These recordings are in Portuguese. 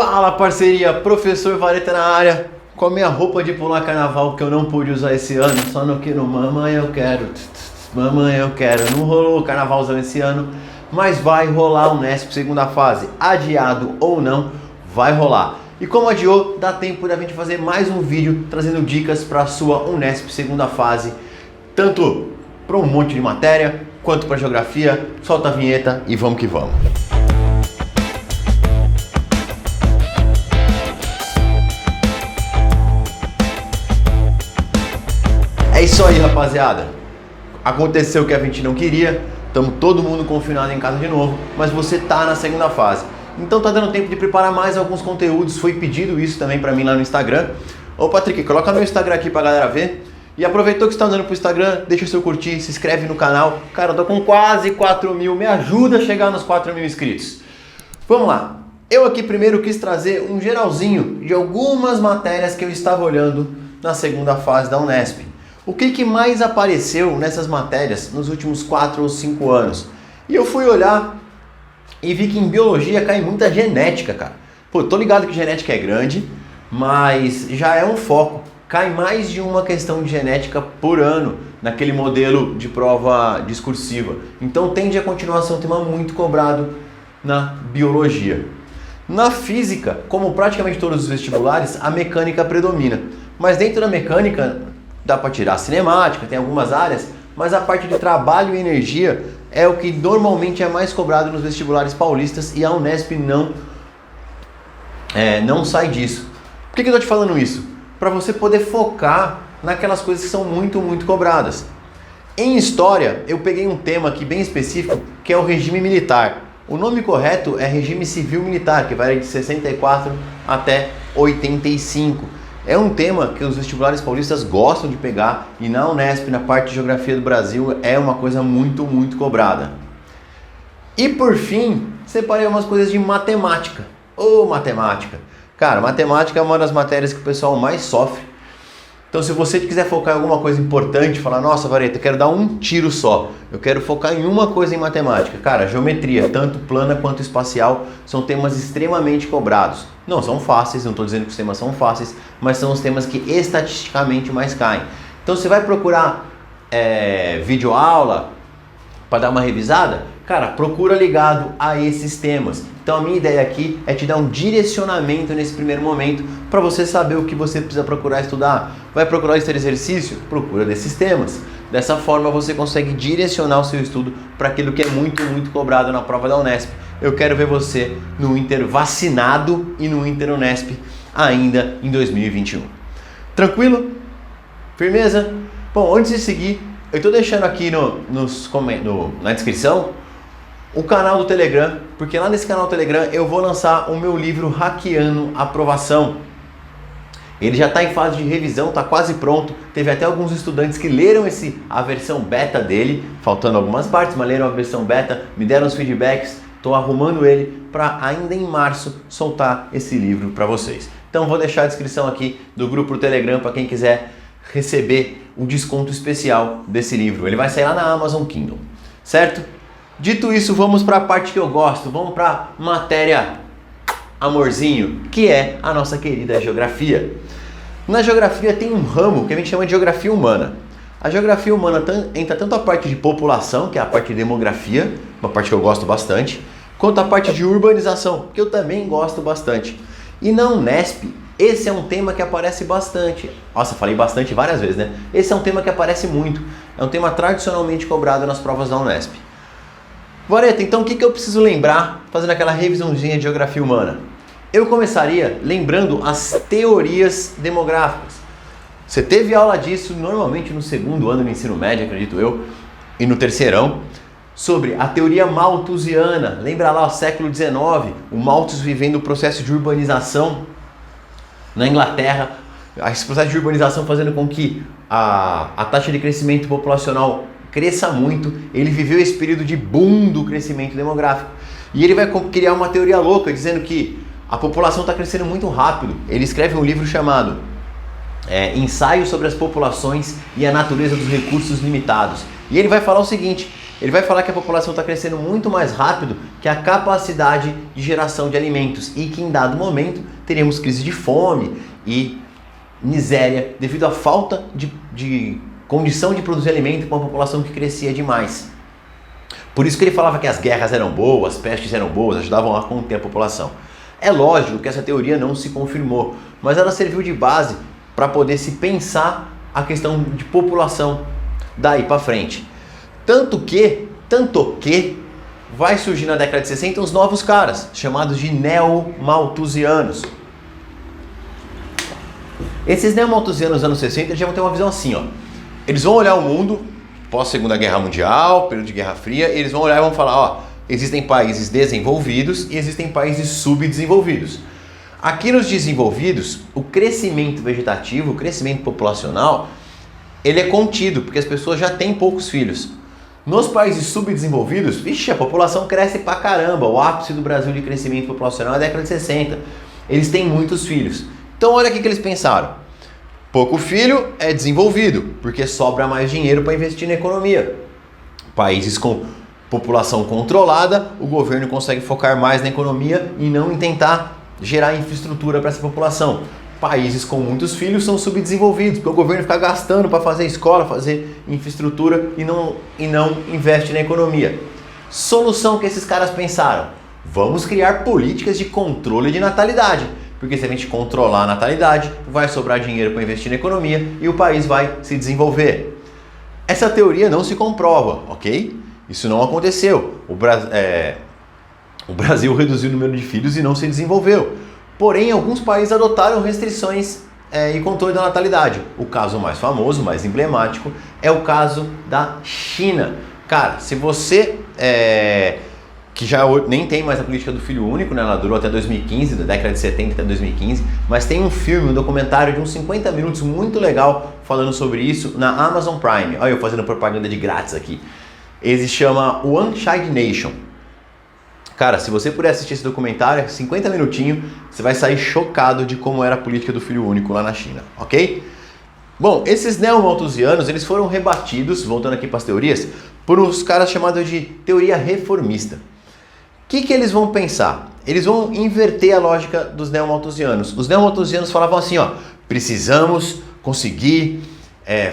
Fala, parceria, professor Vareta na área, com a minha roupa de pular carnaval que eu não pude usar esse ano, só no que no mamãe eu quero, mamãe eu quero. Não rolou o carnavalzão esse ano, mas vai rolar o Unesp segunda fase, adiado ou não, vai rolar. E como adiou, dá tempo da gente fazer mais um vídeo trazendo dicas para a sua Unesp segunda fase, tanto para um monte de matéria, quanto para geografia. Solta a vinheta e vamos que vamos. É isso aí, rapaziada. Aconteceu o que a gente não queria, estamos todo mundo confinado em casa de novo, mas você tá na segunda fase. Então tá dando tempo de preparar mais alguns conteúdos, foi pedido isso também pra mim lá no Instagram. Ô Patrick, coloca meu Instagram aqui pra galera ver. E aproveitou que você tá andando pro Instagram, deixa o seu curtir, se inscreve no canal. Cara, eu tô com quase 4 mil, me ajuda a chegar nos 4 mil inscritos. Vamos lá. Eu aqui primeiro quis trazer um geralzinho de algumas matérias que eu estava olhando na segunda fase da Unesp. O que mais apareceu nessas matérias nos últimos 4 ou 5 anos? E eu fui olhar e vi que em biologia cai muita genética, cara. Pô, tô ligado que genética é grande, mas já é um foco. Cai mais de uma questão de genética por ano naquele modelo de prova discursiva. Então tende a continuar a ser um tema muito cobrado na biologia. Na física, como praticamente todos os vestibulares, a mecânica predomina. Mas dentro da mecânica dá para tirar a cinemática, tem algumas áreas, mas a parte de trabalho e energia é o que normalmente é mais cobrado nos vestibulares paulistas e a Unesp não sai disso. Por que eu estou te falando isso? Para você poder focar naquelas coisas que são muito cobradas. Em história, eu peguei um tema aqui bem específico, que é o regime militar. O nome correto é regime civil militar, que vai de 64 até 85. É um tema que os vestibulares paulistas gostam de pegar e na Unesp, na parte de geografia do Brasil, é uma coisa muito cobrada. E por fim, separei umas coisas de matemática. Matemática! Cara, matemática é uma das matérias que o pessoal mais sofre. Então se você quiser focar em alguma coisa importante, falar, nossa Vareta, eu quero dar um tiro só, eu quero focar em uma coisa em matemática. Cara, geometria, tanto plana quanto espacial, são temas extremamente cobrados. Não são fáceis, não estou dizendo que os temas são fáceis, mas são os temas que estatisticamente mais caem. Então você vai procurar videoaula para dar uma revisada? Cara, procura ligado a esses temas. Então a minha ideia aqui é te dar um direcionamento nesse primeiro momento para você saber o que você precisa procurar estudar. Vai procurar esse exercício? Procura desses temas. Dessa forma você consegue direcionar o seu estudo para aquilo que é muito cobrado na prova da Unesp. Eu quero ver você no Inter vacinado e no Inter Unesp ainda em 2021. Tranquilo? Firmeza? Bom, antes de seguir, eu estou deixando aqui na descrição o canal do Telegram, porque lá nesse canal do Telegram eu vou lançar o meu livro Hackeando Aprovação. Ele já está em fase de revisão, está quase pronto. Teve até alguns estudantes que leram a versão beta dele, faltando algumas partes, mas leram a versão beta, me deram os feedbacks. Estou arrumando ele para ainda em março soltar esse livro para vocês. Então vou deixar a descrição aqui do grupo do Telegram para quem quiser receber o desconto especial desse livro. Ele vai sair lá na Amazon Kindle, certo? Dito isso, vamos para a parte que eu gosto, vamos para a matéria amorzinho, que é a nossa querida geografia. Na geografia tem um ramo que a gente chama de geografia humana. A geografia humana entra tanto a parte de população, que é a parte de demografia, uma parte que eu gosto bastante, quanto a parte de urbanização, que eu também gosto bastante. E na Unesp, esse é um tema que aparece bastante. Nossa, falei bastante várias vezes, né? Esse é um tema que aparece muito. É um tema tradicionalmente cobrado nas provas da Unesp. Vareta, então o que eu preciso lembrar fazendo aquela revisãozinha de geografia humana? Eu começaria lembrando as teorias demográficas. Você teve aula disso normalmente no segundo ano do ensino médio, acredito eu, e no terceirão, sobre a teoria malthusiana. Lembra lá, o século XIX, o Malthus vivendo o processo de urbanização na Inglaterra, esse processo de urbanização fazendo com que a taxa de crescimento populacional cresça muito. Ele viveu esse período de boom do crescimento demográfico. E ele vai criar uma teoria louca, dizendo que a população está crescendo muito rápido. Ele escreve um livro chamado Ensaio sobre as populações e a natureza dos recursos limitados. E ele vai falar o seguinte, Ele vai falar que a população está crescendo muito mais rápido que a capacidade de geração de alimentos e que em dado momento teremos crise de fome e miséria devido à falta de condição de produzir alimento para uma população que crescia demais. Por isso que ele falava que as guerras eram boas, as pestes eram boas, ajudavam a conter a população. É lógico que essa teoria não se confirmou, mas ela serviu de base para poder se pensar a questão de população daí para frente. Tanto que vai surgir na década de 60 uns novos caras, chamados de neomalthusianos. Esses neomalthusianos dos anos 60 eles já vão ter uma visão assim, ó. Eles vão olhar o mundo pós-Segunda Guerra Mundial, período de Guerra Fria, e eles vão olhar e vão falar, ó, existem países desenvolvidos e existem países subdesenvolvidos. Aqui nos desenvolvidos, o crescimento vegetativo, o crescimento populacional, ele é contido, porque as pessoas já têm poucos filhos. Nos países subdesenvolvidos, vixe, a população cresce pra caramba. O ápice do Brasil de crescimento populacional é a década de 60. Eles têm muitos filhos. Então olha o que eles pensaram. Pouco filho é desenvolvido, porque sobra mais dinheiro para investir na economia. Países com população controlada, o governo consegue focar mais na economia e não em tentar gerar infraestrutura para essa população. Países com muitos filhos são subdesenvolvidos, porque o governo fica gastando para fazer escola, fazer infraestrutura e não investe na economia. Solução que esses caras pensaram: vamos criar políticas de controle de natalidade, porque se a gente controlar a natalidade, vai sobrar dinheiro para investir na economia e o país vai se desenvolver. Essa teoria não se comprova, ok? Isso não aconteceu. O Brasil reduziu o número de filhos e não se desenvolveu. Porém, alguns países adotaram restrições e controle da natalidade. O caso mais famoso, mais emblemático, é o caso da China. Cara, se você, que já nem tem mais a política do filho único, né? Ela durou até 2015, da década de 70 até 2015, mas tem um filme, um documentário de uns 50 minutos muito legal falando sobre isso na Amazon Prime. Olha eu fazendo propaganda de grátis aqui. Ele se chama One Child Nation. Cara, se você puder assistir esse documentário, 50 minutinhos, você vai sair chocado de como era a política do filho único lá na China, ok? Bom, esses neomalthusianos, eles foram rebatidos, voltando aqui para as teorias, por uns caras chamados de teoria reformista. O que eles vão pensar? Eles vão inverter a lógica dos neomalthusianos. Os neomalthusianos falavam assim, ó, precisamos conseguir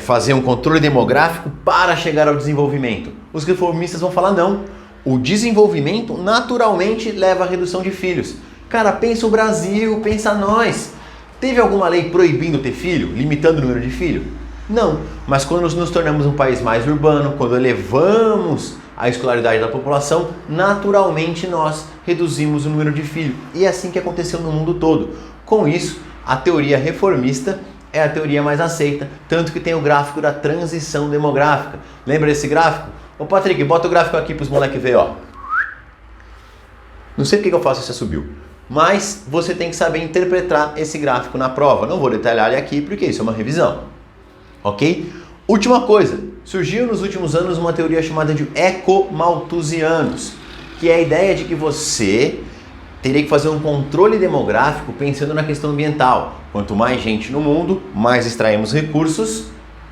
fazer um controle demográfico para chegar ao desenvolvimento. Os reformistas vão falar não. O desenvolvimento naturalmente leva à redução de filhos. Cara, pensa o Brasil, pensa nós. Teve alguma lei proibindo ter filho, limitando o número de filhos? Não, mas quando nos tornamos um país mais urbano, quando elevamos a escolaridade da população, naturalmente nós reduzimos o número de filhos. E é assim que aconteceu no mundo todo. Com isso, a teoria reformista é a teoria mais aceita, tanto que tem o gráfico da transição demográfica. Lembra desse gráfico? Ô Patrick, bota o gráfico aqui para os moleques verem, ó. Não sei porque eu faço isso, subiu. Mas você tem que saber interpretar esse gráfico na prova. Não vou detalhar ele aqui porque isso é uma revisão. Ok? Última coisa. Surgiu nos últimos anos uma teoria chamada de ecomalthusianos, que é a ideia de que você teria que fazer um controle demográfico pensando na questão ambiental. Quanto mais gente no mundo, mais extraímos recursos,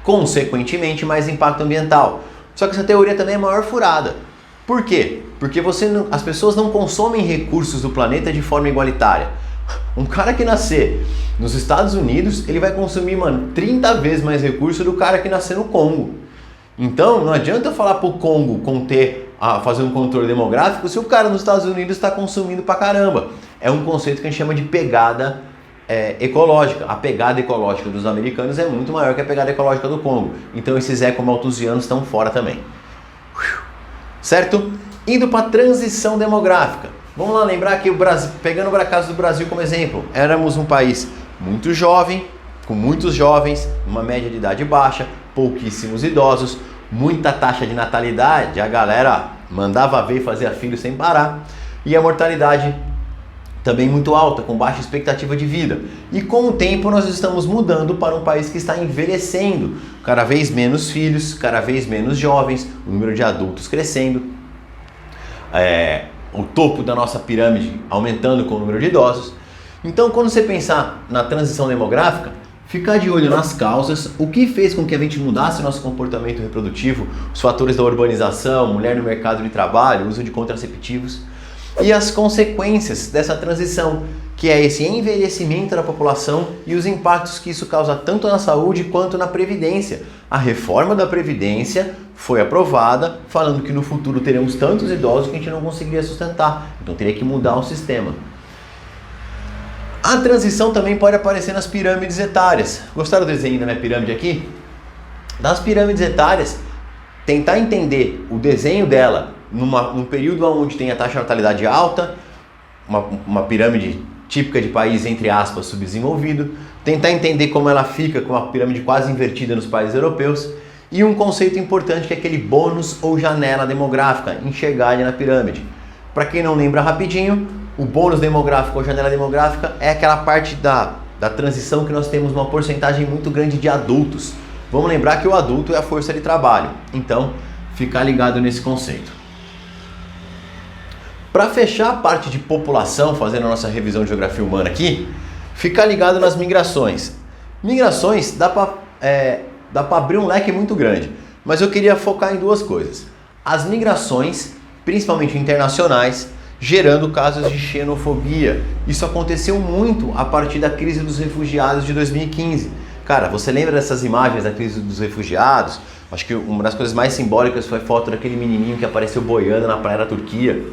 consequentemente mais impacto ambiental. Só que essa teoria também é maior furada. Por quê? Porque as pessoas não consomem recursos do planeta de forma igualitária. Um cara que nascer nos Estados Unidos, ele vai consumir, 30 vezes mais recursos do cara que nascer no Congo. Então, não adianta eu falar pro Congo fazer um controle demográfico se o cara nos Estados Unidos está consumindo pra caramba. É um conceito que a gente chama de pegada ecológica. A pegada ecológica dos americanos é muito maior que a pegada ecológica do Congo. Então esses ecomalthusianos estão fora também. Certo? Indo para a transição demográfica. Vamos lá lembrar que o Brasil, pegando o caso do Brasil como exemplo, éramos um país muito jovem, com muitos jovens, uma média de idade baixa, pouquíssimos idosos, muita taxa de natalidade, a galera mandava ver e fazia filho sem parar, e a mortalidade também muito alta, com baixa expectativa de vida. E com o tempo nós estamos mudando para um país que está envelhecendo, cada vez menos filhos, cada vez menos jovens, o número de adultos crescendo, o topo da nossa pirâmide aumentando com o número de idosos. Então, quando você pensar na transição demográfica, Ficar de olho nas causas, o que fez com que a gente mudasse nosso comportamento reprodutivo, os fatores da urbanização, mulher no mercado de trabalho, uso de contraceptivos, e as consequências dessa transição, que é esse envelhecimento da população e os impactos que isso causa tanto na saúde quanto na Previdência. A reforma da Previdência foi aprovada falando que no futuro teremos tantos idosos que a gente não conseguiria sustentar, então teria que mudar o sistema. A transição também pode aparecer nas pirâmides etárias. Gostaram do desenho da minha pirâmide aqui? Das pirâmides etárias, tentar entender o desenho dela num período onde tem a taxa de natalidade alta, uma pirâmide típica de país, entre aspas, subdesenvolvido, tentar entender como ela fica com uma pirâmide quase invertida nos países europeus, e um conceito importante que é aquele bônus ou janela demográfica, enxergar ali na pirâmide. Para quem não lembra rapidinho, o bônus demográfico ou janela demográfica é aquela parte da transição que nós temos uma porcentagem muito grande de adultos. Vamos lembrar que o adulto é a força de trabalho, então ficar ligado nesse conceito. Para fechar a parte de população, fazendo a nossa revisão de geografia humana aqui, ficar ligado nas migrações. Migrações dá para abrir um leque muito grande, mas eu queria focar em duas coisas. As migrações, principalmente internacionais, gerando casos de xenofobia. Isso aconteceu muito a partir da crise dos refugiados de 2015. Cara, você lembra dessas imagens da crise dos refugiados? Acho que uma das coisas mais simbólicas foi a foto daquele menininho que apareceu boiando na praia da Turquia.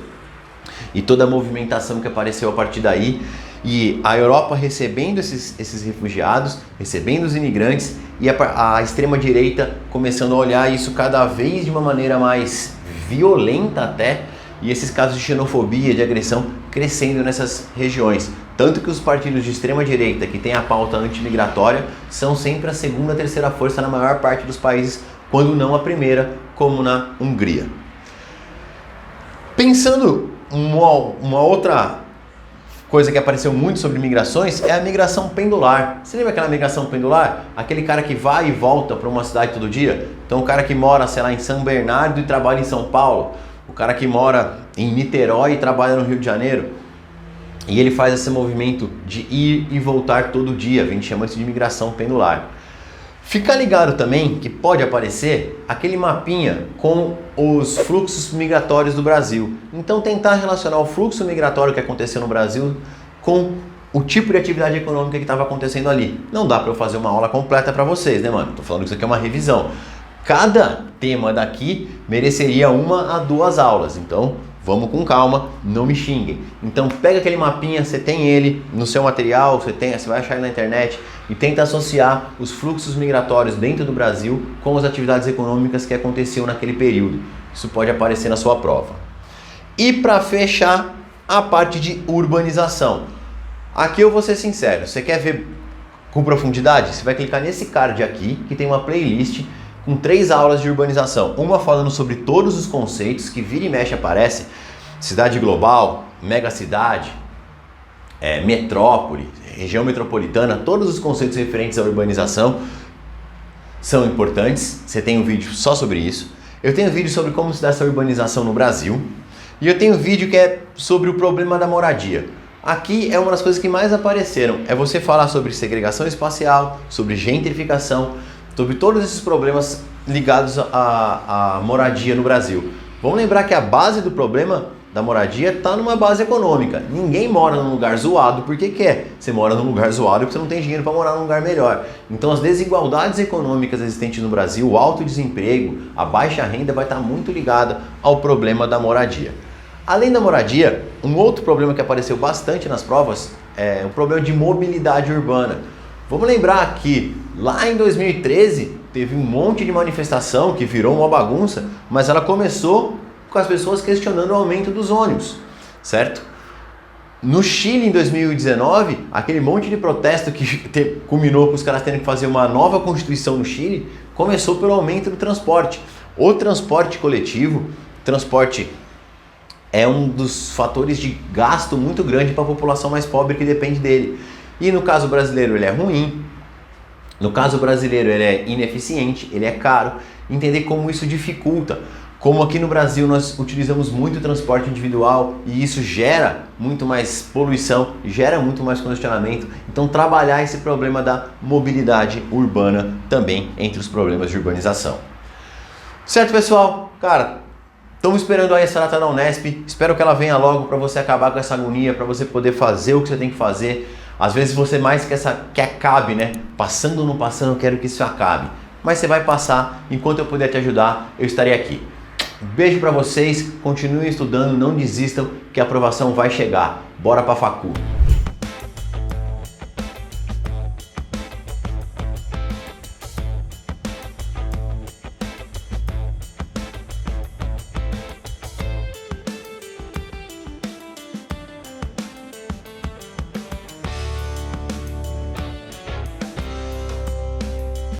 E toda a movimentação que apareceu a partir daí. E a Europa recebendo esses refugiados, recebendo os imigrantes, e a extrema-direita começando a olhar isso cada vez de uma maneira mais violenta até, e esses casos de xenofobia, de agressão, crescendo nessas regiões. Tanto que os partidos de extrema-direita, que têm a pauta antimigratória, são sempre a segunda, terceira força na maior parte dos países, quando não a primeira, como na Hungria. Pensando uma outra coisa que apareceu muito sobre migrações, é a migração pendular. Você lembra aquela migração pendular? Aquele cara que vai e volta para uma cidade todo dia? Então o cara que mora, sei lá, em São Bernardo e trabalha em São Paulo, o cara que mora em Niterói e trabalha no Rio de Janeiro, e ele faz esse movimento de ir e voltar todo dia, a gente chama isso de migração pendular. Fica ligado também que pode aparecer aquele mapinha com os fluxos migratórios do Brasil. Então tentar relacionar o fluxo migratório que aconteceu no Brasil com o tipo de atividade econômica que estava acontecendo ali. Não dá para eu fazer uma aula completa para vocês, né, mano? Tô falando que isso aqui é uma revisão. Cada tema daqui mereceria 1 a 2 aulas, então vamos com calma, não me xinguem. Então pega aquele mapinha, você tem ele no seu material, você vai achar ele na internet, e tenta associar os fluxos migratórios dentro do Brasil com as atividades econômicas que aconteciam naquele período. Isso pode aparecer na sua prova. E para fechar, a parte de urbanização. Aqui eu vou ser sincero, você quer ver com profundidade? Você vai clicar nesse card aqui, que tem uma playlist com 3 aulas de urbanização. Uma falando sobre todos os conceitos que vira e mexe aparece. Cidade global, megacidade, metrópole, região metropolitana, todos os conceitos referentes à urbanização são importantes. Você tem um vídeo só sobre isso. Eu tenho um vídeo sobre como se dá essa urbanização no Brasil. E eu tenho um vídeo que é sobre o problema da moradia. Aqui é uma das coisas que mais apareceram. É você falar sobre segregação espacial, sobre gentrificação, sobre todos esses problemas ligados à moradia no Brasil. Vamos lembrar que a base do problema da moradia está numa base econômica. Ninguém mora num lugar zoado porque quer. Você mora num lugar zoado porque você não tem dinheiro para morar num lugar melhor. Então as desigualdades econômicas existentes no Brasil, o alto desemprego, a baixa renda vai estar muito ligada ao problema da moradia. Além da moradia, um outro problema que apareceu bastante nas provas é o problema de mobilidade urbana. Vamos lembrar que lá em 2013 teve um monte de manifestação que virou uma bagunça, mas ela começou com as pessoas questionando o aumento dos ônibus, certo? No Chile, em 2019, aquele monte de protesto que culminou com os caras tendo que fazer uma nova constituição no Chile, começou pelo aumento do transporte. O transporte coletivo, transporte é um dos fatores de gasto muito grande para a população mais pobre que depende dele. E no caso brasileiro ele é ruim, no caso brasileiro ele é ineficiente, ele é caro. Entender como isso dificulta. Como aqui no Brasil nós utilizamos muito transporte individual e isso gera muito mais poluição, gera muito mais congestionamento, então trabalhar esse problema da mobilidade urbana também entre os problemas de urbanização. Certo, pessoal? Cara, estamos esperando aí essa data da Unesp, espero que ela venha logo para você acabar com essa agonia, para você poder fazer o que você tem que fazer. Às vezes você mais que acabe, né? Passando ou não passando, eu quero que isso acabe. Mas você vai passar, enquanto eu puder te ajudar, eu estarei aqui. Beijo para vocês, continuem estudando, não desistam que a aprovação vai chegar. Bora pra facu!